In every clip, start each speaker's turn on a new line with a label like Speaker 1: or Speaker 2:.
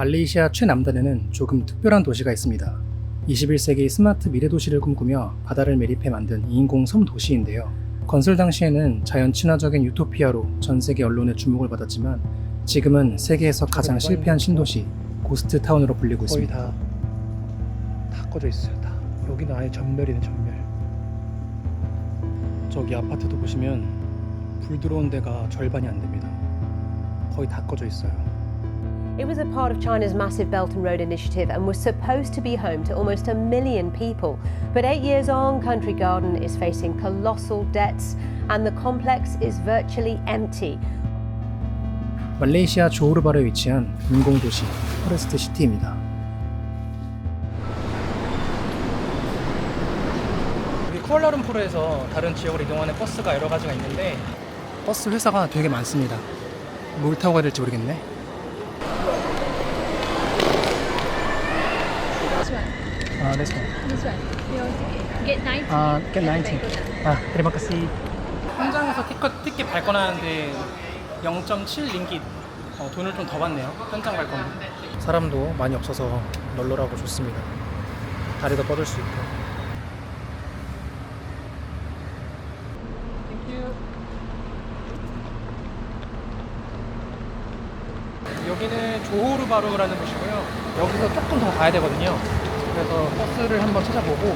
Speaker 1: 말레이시아 최남단에는 조금 특별한 도시가 있습니다. 21세기 스마트 미래 도시를 꿈꾸며 바다를 매립해 만든 인공 섬 도시인데요. 건설 당시에는 자연 친화적인 유토피아로 전 세계 언론의 주목을 받았지만 지금은 세계에서 가장 실패한 신도시 고스트 타운으로 불리고 있습니다.
Speaker 2: 거의 다 꺼져 있어요. 다. 여기는 아예 전멸이네, 전멸.
Speaker 1: 저기 아파트도 보시면 불 들어온 데가 절반이 안 됩니다. 거의 다 꺼져 있어요.
Speaker 3: It was a part of China's massive Belt and Road Initiative and was supposed to be home to almost 1 million people. But 8 years on, Country Garden is facing colossal debts and the complex is virtually empty.
Speaker 1: 말레이시아 조호르바르에 위치한 인공도시 포레스트 시티입니다. 여기 쿠알라룸푸르에서 다른 지역으로 이동하는 버스가 여러 가지가 있는데 버스 회사가 되게 많습니다. 뭘 타고 가야 될지 모르겠네. This one.
Speaker 4: This one. You get 90.
Speaker 1: Get 90. terima kasih. 현장에서 티켓 발권하는데 0.7 링깃 돈을 좀 더 받네요. 현장 발권. 사람도 많이 없어서 널널하고 좋습니다. 다리도 뻗을 수 있고. 여기는 조호르바루라는 곳이고요. 여기서 조금 더 가야 되거든요. 그래서 버스를 한번 찾아보고.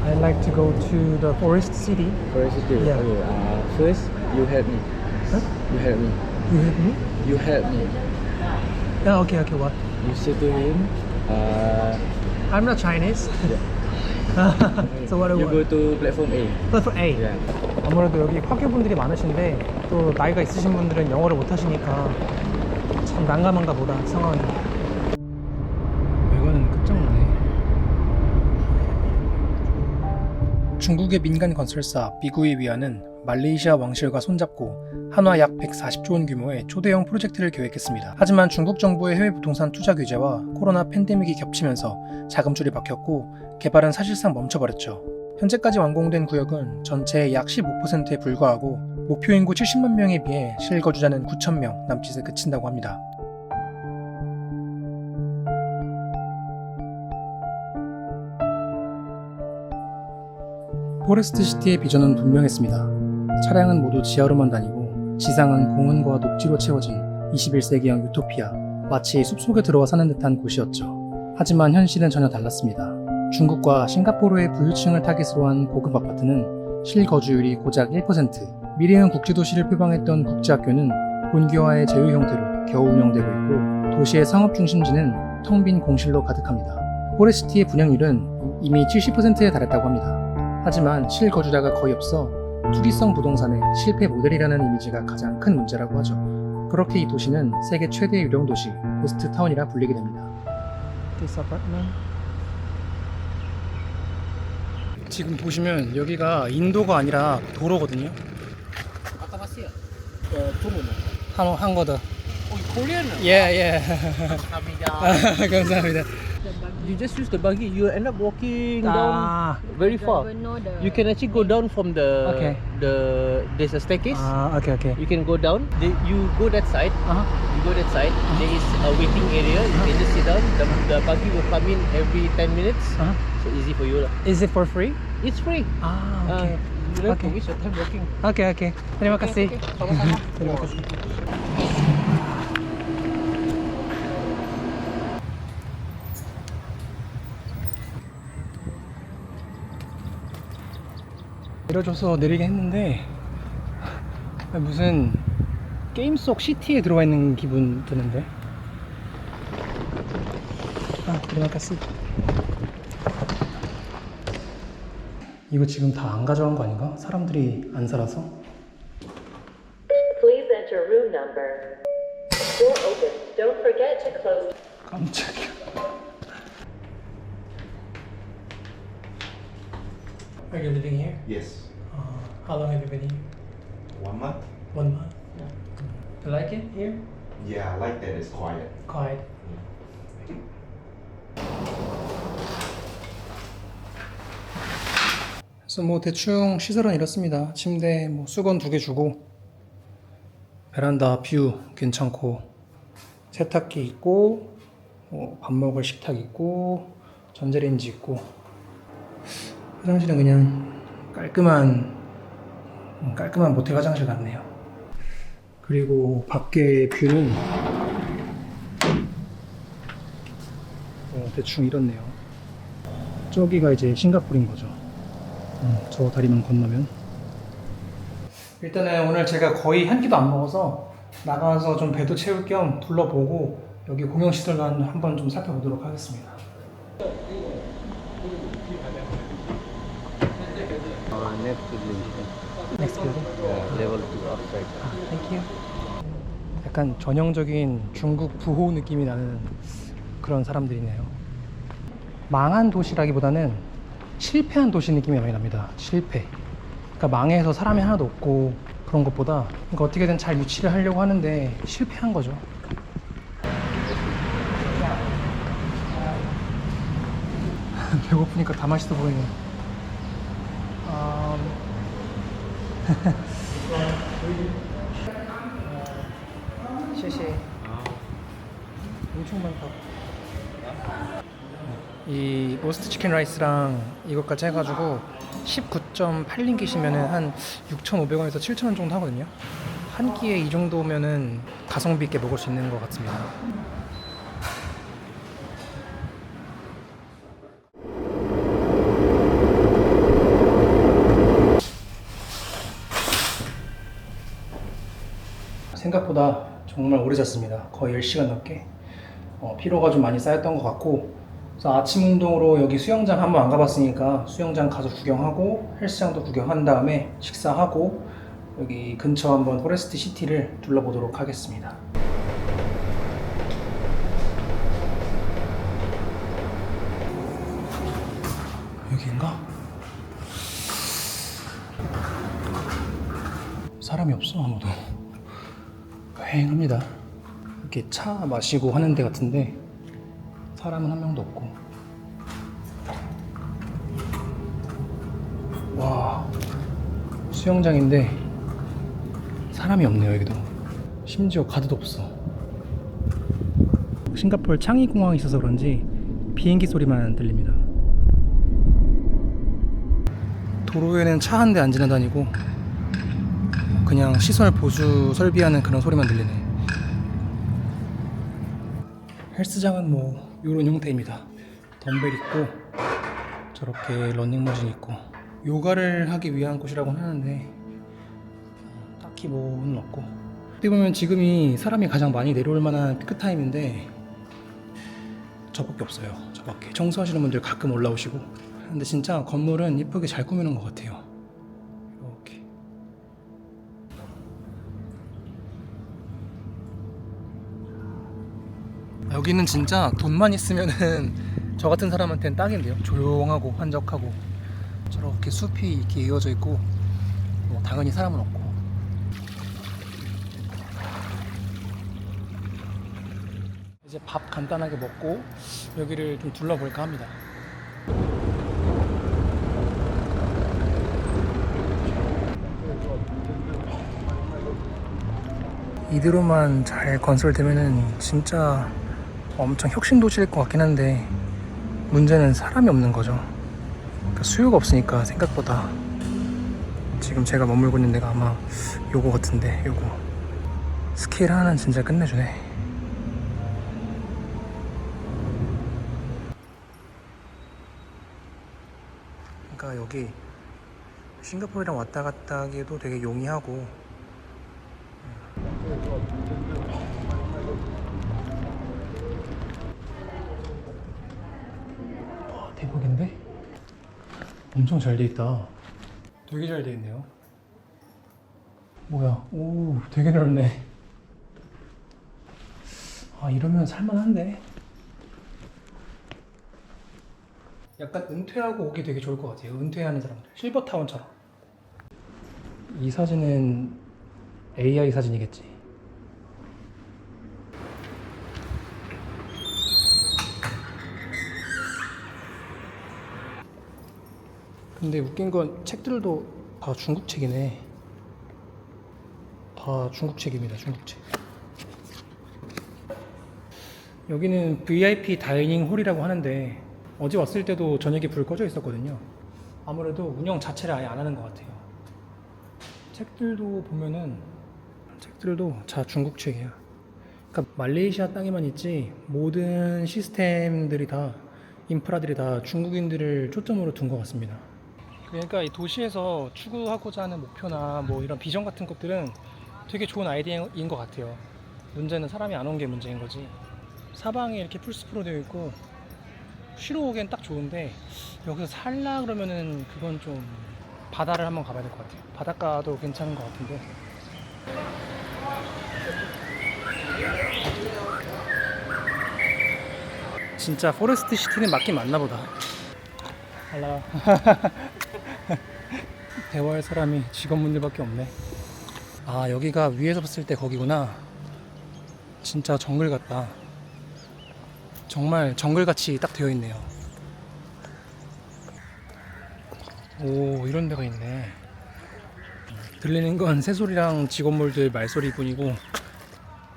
Speaker 1: I'd like to go to the forest city.
Speaker 5: Forest city.
Speaker 1: Yeah.
Speaker 5: Okay. First, you help me.
Speaker 1: Huh?
Speaker 5: You help me.
Speaker 1: You help me?
Speaker 5: You help me.
Speaker 1: Yeah, okay, what?
Speaker 5: You say to him.
Speaker 1: I'm not Chinese. So what do
Speaker 5: You
Speaker 1: you
Speaker 5: go
Speaker 1: want?
Speaker 5: to platform A.
Speaker 1: Platform A.
Speaker 5: Yeah.
Speaker 1: 아무래도 여기 화교분들이 많으신데 또 나이가 있으신 분들은 영어를 못하시니까 참 난감한가 보다 상황이. 외관은 끝장나네. 중국의 민간 건설사 비구이위안은 말레이시아 왕실과 손잡고 한화 약 140조 원 규모의 초대형 프로젝트를 계획했습니다. 하지만 중국 정부의 해외 부동산 투자 규제와 코로나 팬데믹이 겹치면서 자금줄이 막혔고 개발은 사실상 멈춰버렸죠. 현재까지 완공된 구역은 전체의 약 15%에 불과하고 목표 인구 70만 명에 비해 실거주자는 9,000명 남짓에 그친다고 합니다. 포레스트 시티의 비전은 분명했습니다. 차량은 모두 지하로만 다니고 지상은 공원과 녹지로 채워진 21세기형 유토피아, 마치 숲속에 들어와 사는 듯한 곳이었죠. 하지만 현실은 전혀 달랐습니다. 중국과 싱가포르의 부유층을 타깃으로 한 고급 아파트는 실거주율이 고작 1%, 미래형 국제도시를 표방했던 국제학교는 본교와의 제휴 형태로 겨우 운영되고 있고 도시의 상업 중심지는 텅 빈 공실로 가득합니다. 포레스트의 분양률은 이미 70%에 달했다고 합니다. 하지만 실거주자가 거의 없어 투기성 부동산의 실패 모델이라는 이미지가 가장 큰 문제라고 하죠. 그렇게 이 도시는 세계 최대 유령 도시 고스트 타운이라 불리게 됩니다. 지금 보시면 여기가 인도가 아니라 도로거든요.
Speaker 2: 아까 봤어요.
Speaker 1: 한거더.
Speaker 2: Korean.
Speaker 1: 예.
Speaker 2: 감사합니다.
Speaker 1: 감사합니다.
Speaker 2: You just use the buggy. You end up walking down very far.
Speaker 4: Driver know the
Speaker 2: You can actually go down from
Speaker 1: Okay.
Speaker 2: there's a staircase.
Speaker 1: 오케이.
Speaker 2: You can go down. You go that side.
Speaker 1: Uh-huh.
Speaker 2: You go that side. There is a waiting area. You can just sit down. The buggy will come in every 10 minutes.
Speaker 1: Uh-huh.
Speaker 2: So easy for you lah.
Speaker 1: Is it for free?
Speaker 2: It's free.
Speaker 1: 오케이.
Speaker 2: You don't have to
Speaker 1: Okay.
Speaker 2: waste your time walking.
Speaker 1: 오케이. terima kasih.
Speaker 2: Okay, sama-sama.
Speaker 1: terima kasih. 내려줘서 내리긴 했는데 무슨 게임 속 시티에 들어와 있는 기분 드는데. terima kasih. 이거 지금 다 안 가져간 거 아닌가? 사람들이 안 살아서?
Speaker 3: Please enter room number. Door open. Don't forget to close.
Speaker 1: 깜짝이야. Are you living here?
Speaker 6: Yes.
Speaker 1: How long have you been here?
Speaker 6: 1 month?
Speaker 1: 1 month. You like it here?
Speaker 6: Yeah, I like that. It's quiet.
Speaker 1: Quiet. 그래서 뭐 대충 시설은 이렇습니다. 침대, 뭐 수건 2개 주고 베란다 뷰 괜찮고 세탁기 있고 밥 먹을 식탁 있고 전자레인지 있고 화장실은 그냥 깔끔한 모텔 화장실 같네요. 그리고 밖의 뷰는 대충 이렇네요. 저기가 이제 싱가포르인 거죠. 저 다리만 건너면. 일단은 오늘 제가 거의 한 끼도 안 먹어서 나가서 좀 배도 채울 겸 둘러보고 여기 공영시설관 한번 좀 살펴보도록 하겠습니다.
Speaker 5: next building.
Speaker 1: Next building?
Speaker 5: Level 2 outside.
Speaker 1: Thank you. 약간 전형적인 중국 부호 느낌이 나는 그런 사람들이네요. 망한 도시라기보다는 실패한 도시 느낌이 많이 납니다. 실패. 그러니까 망해서 사람이 하나도 없고 그런 것보다 그러니까 어떻게든 잘 유치를 하려고 하는데 실패한 거죠. 배고프니까 다 맛있어 보이네. 쉐쉐. 엄청 많다. 이 로스트 치킨 라이스랑 이것까지 해가지고 19.8링깃이면은 한 6,500원에서 7,000원 정도 하거든요. 한 끼에 이 정도면은 가성비 있게 먹을 수 있는 것 같습니다. 생각보다 정말 오래 잤습니다. 거의 10시간 넘게. 피로가 좀 많이 쌓였던 것 같고, 그래서 아침 운동으로 여기 수영장 한번 안 가봤으니까 수영장 가서 구경하고 헬스장도 구경한 다음에 식사하고 여기 근처 한번 포레스트 시티를 둘러보도록 하겠습니다. 여기인가? 사람이 없어. 아무도. 휑합니다. 이렇게 차 마시고 하는 데 같은데 사람은 한 명도 없고. 와, 수영장인데 사람이 없네요. 여기도 심지어 가드도 없어. 싱가포르 창이 공항이 있어서 그런지 비행기 소리만 들립니다. 도로에는 차 한 대 안 지나다니고 그냥 시설 보수 설비하는 그런 소리만 들리네. 헬스장은 뭐 이런 형태입니다. 덤벨 있고 저렇게 러닝머신 있고 요가를 하기 위한 곳이라고는 하는데 딱히 뭐는 없고, 어떻게 보면 지금이 사람이 가장 많이 내려올 만한 피크타임인데 저밖에 없어요. 저밖에. 청소하시는 분들 가끔 올라오시고. 근데 진짜 건물은 이쁘게 잘 꾸미는 것 같아요. 이렇게. 여기는 진짜 돈만 있으면은 저 같은 사람한테는 딱인데요. 조용하고 한적하고 저렇게 숲이 이렇게 이어져 있고 뭐 당연히 사람은 없고. 이제 밥 간단하게 먹고 여기를 좀 둘러볼까 합니다. 이대로만 잘 건설되면은 진짜 엄청 혁신 도시일 것 같긴 한데 문제는 사람이 없는 거죠. 그러니까 수요가 없으니까 생각보다. 지금 제가 머물고 있는 데가 아마 요거 같은데, 요거 스케일 하나는 진짜 끝내주네. 그러니까 여기 싱가포르랑 왔다 갔다 하기에도 되게 용이하고. 와, 대박인데? 엄청 잘 돼 있다. 되게 잘 돼 있네요. 뭐야? 오, 되게 넓네. 아, 이러면 살만한데? 약간 은퇴하고 오기 되게 좋을 것 같아요. 은퇴하는 사람들. 실버타운처럼. 이 사진은 AI 사진이겠지. 근데 웃긴 건 책들도 다 중국 책이네. 다 중국 책입니다. 중국 책. 여기는 VIP 다이닝 홀이라고 하는데 어제 왔을 때도 저녁에 불 꺼져 있었거든요. 아무래도 운영 자체를 아예 안 하는 것 같아요. 책들도 보면은 책들도 다 중국 책이야. 그러니까 말레이시아 땅에만 있지 모든 시스템들이 다 인프라들이 다 중국인들을 초점으로 둔 것 같습니다. 그러니까 이 도시에서 추구하고자 하는 목표나 뭐 이런 비전 같은 것들은 되게 좋은 아이디어인 것 같아요. 문제는 사람이 안 온 게 문제인 거지. 사방에 이렇게 풀스프로 되어 있고 쉬러 오기엔 딱 좋은데 여기서 살라 그러면은 그건 좀 바다를 한번 가봐야 될 것 같아요. 바닷가도 괜찮은 것 같은데. 진짜 포레스트 시티는 맞긴 맞나 보다. 할라. 대화할 사람이 직원분들밖에 없네. 아, 여기가 위에서 봤을 때 거기구나. 진짜 정글 같다. 정말 정글같이 딱 되어 있네요. 오, 이런 데가 있네. 들리는 건 새소리랑 직원분들 말소리뿐이고,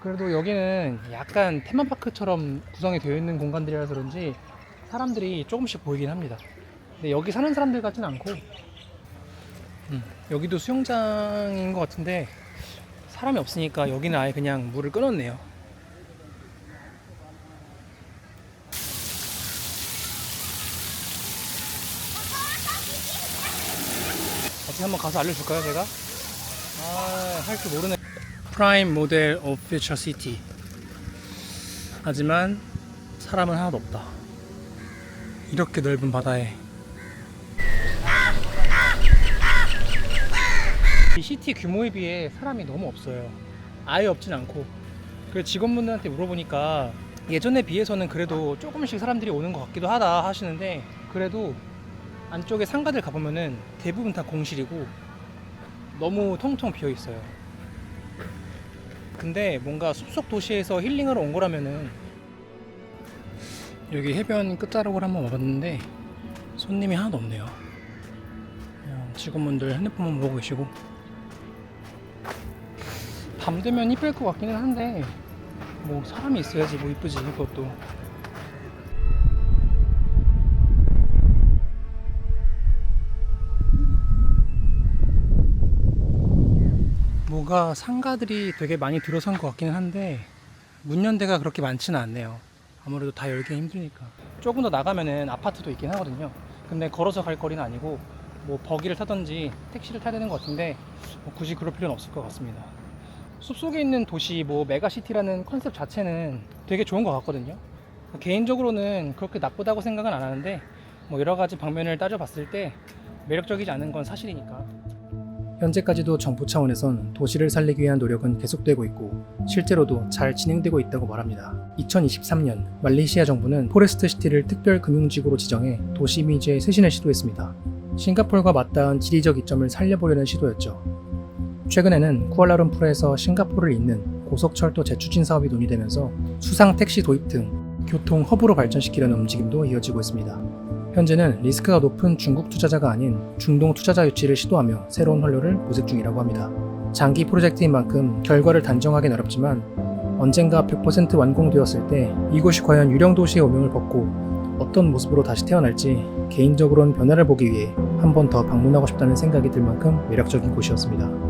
Speaker 1: 그래도 여기는 약간 테마파크처럼 구성이 되어 있는 공간들이라서 그런지 사람들이 조금씩 보이긴 합니다. 근데 여기 사는 사람들 같진 않고, 여기도 수영장인 것 같은데 사람이 없으니까 여기는 아예 그냥 물을 끊었네요. 어떻게 한번 가서 알려줄까요, 제가? 아, 할 줄 모르네. 프라임 모델 오브 퓨처 시티. 하지만 사람은 하나도 없다. 이렇게 넓은 바다에. 이 시티 규모에 비해 사람이 너무 없어요. 아예 없진 않고. 그래서 직원분들한테 물어보니까 예전에 비해서는 그래도 조금씩 사람들이 오는 것 같기도 하다 하시는데, 그래도 안쪽에 상가들 가보면은 대부분 다 공실이고 너무 텅텅 비어 있어요. 근데 뭔가 숲속 도시에서 힐링하러 온 거라면은, 여기 해변 끝자락으로 한번 와봤는데 손님이 하나도 없네요. 그냥 직원분들 핸드폰만 보고 계시고. 밤 되면 이쁠 것 같기는 한데 뭐 사람이 있어야지 뭐 이쁘지 그것도. 뭐가 상가들이 되게 많이 들어선 것 같기는 한데 문 연 데가 그렇게 많지는 않네요. 아무래도 다 열기 힘드니까. 조금 더 나가면은 아파트도 있긴 하거든요. 근데 걸어서 갈 거리는 아니고 뭐 버기를 타든지 택시를 타야 되는 것 같은데 뭐 굳이 그럴 필요는 없을 것 같습니다. 숲속에 있는 도시, 뭐 메가시티라는 컨셉 자체는 되게 좋은 것 같거든요. 개인적으로는 그렇게 나쁘다고 생각은 안 하는데 뭐 여러 가지 방면을 따져봤을 때 매력적이지 않은 건 사실이니까. 현재까지도 정부 차원에선 도시를 살리기 위한 노력은 계속되고 있고 실제로도 잘 진행되고 있다고 말합니다. 2023년 말레이시아 정부는 포레스트 시티를 특별 금융지구로 지정해 도시 이미지의 쇄신을 시도했습니다. 싱가포르와 맞닿은 지리적 이점을 살려보려는 시도였죠. 최근에는 쿠알라룸푸르에서 싱가포르를 잇는 고속철도 재추진 사업이 논의되면서 수상 택시 도입 등 교통 허브로 발전시키려는 움직임도 이어지고 있습니다. 현재는 리스크가 높은 중국 투자자가 아닌 중동 투자자 유치를 시도하며 새로운 활로를 모색 중이라고 합니다. 장기 프로젝트인 만큼 결과를 단정하기는 어렵지만 언젠가 100% 완공되었을 때 이곳이 과연 유령 도시의 오명을 벗고 어떤 모습으로 다시 태어날지 개인적으로는 변화를 보기 위해 한 번 더 방문하고 싶다는 생각이 들 만큼 매력적인 곳이었습니다.